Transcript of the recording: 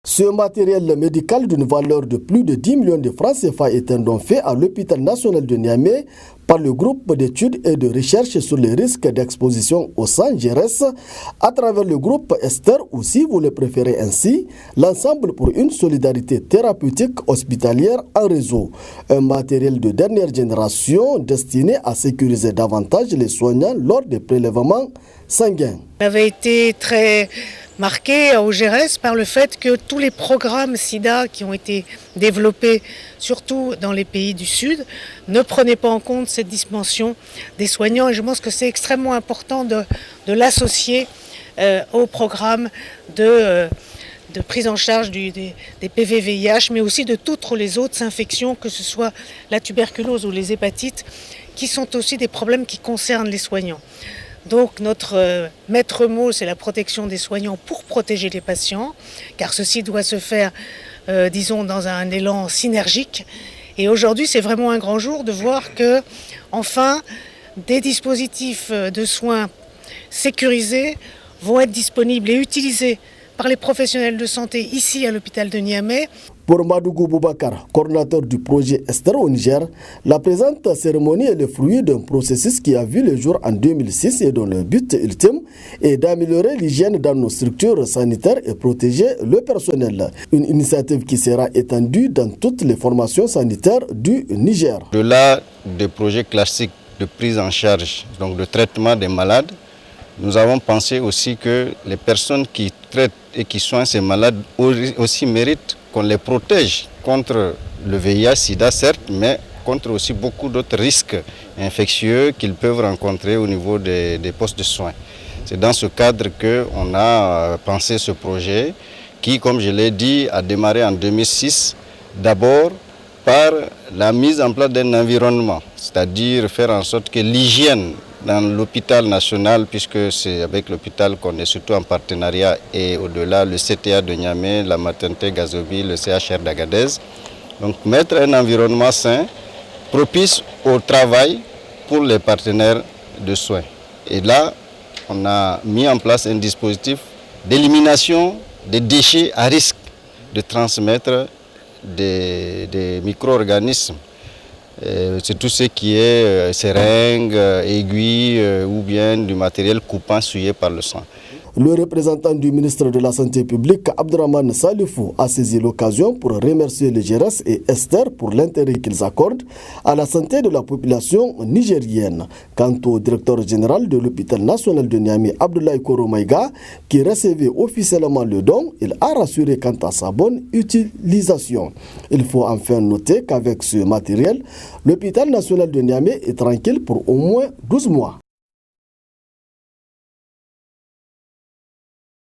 Ce matériel médical d'une valeur de plus de 10 millions de francs CFA est un don fait à l'hôpital national de Niamey par le groupe d'études et de recherche sur les risques d'exposition au sang GRS à travers le groupe Esther ou si vous le préférez ainsi, l'ensemble pour une solidarité thérapeutique hospitalière en réseau. Un matériel de dernière génération destiné à sécuriser davantage les soignants lors des prélèvements sanguins. On avait été très marqué au GRS par le fait que tous les programmes SIDA qui ont été développés, surtout dans les pays du Sud, ne prenaient pas en compte cette dimension des soignants. Et je pense que c'est extrêmement important de l'associer au programme de prise en charge des PV-VIH, mais aussi de toutes les autres infections, que ce soit la tuberculose ou les hépatites, qui sont aussi des problèmes qui concernent les soignants. Donc notre maître mot, c'est la protection des soignants pour protéger les patients, car ceci doit se faire, disons, dans un élan synergique. Et aujourd'hui, c'est vraiment un grand jour de voir que, enfin, des dispositifs de soins sécurisés vont être disponibles et utilisés par les professionnels de santé ici à l'hôpital de Niamey. Pour Madougou Boubacar, coordinateur du projet Esther au Niger, la présente cérémonie est le fruit d'un processus qui a vu le jour en 2006 et dont le but ultime est d'améliorer l'hygiène dans nos structures sanitaires et protéger le personnel. Une initiative qui sera étendue dans toutes les formations sanitaires du Niger. Au-delà des projets classiques de prise en charge, donc de traitement des malades, nous avons pensé aussi que les personnes qui traitent et qui soignent ces malades aussi méritent qu'on les protège contre le VIH, SIDA certes, mais contre aussi beaucoup d'autres risques infectieux qu'ils peuvent rencontrer au niveau des postes de soins. C'est dans ce cadre qu'on a pensé ce projet qui, comme je l'ai dit, a démarré en 2006, d'abord par la mise en place d'un environnement, c'est-à-dire faire en sorte que l'hygiène dans l'hôpital national, puisque c'est avec l'hôpital qu'on est surtout en partenariat, et au-delà le CTA de Niamey, la maternité Gazobi, le CHR d'Agadez. Donc mettre un environnement sain, propice au travail pour les partenaires de soins. Et là, on a mis en place un dispositif d'élimination des déchets à risque de transmettre des micro-organismes. C'est tout ce qui est seringues, aiguilles ou bien du matériel coupant souillé par le sang. Le représentant du ministre de la Santé publique, Abdurrahman Salifou, a saisi l'occasion pour remercier le GRS et Esther pour l'intérêt qu'ils accordent à la santé de la population nigérienne. Quant au directeur général de l'hôpital national de Niamey, Abdoulaye Koro Maïga, qui recevait officiellement le don, il a rassuré quant à sa bonne utilisation. Il faut enfin noter qu'avec ce matériel, l'hôpital national de Niamey est tranquille pour au moins 12 mois.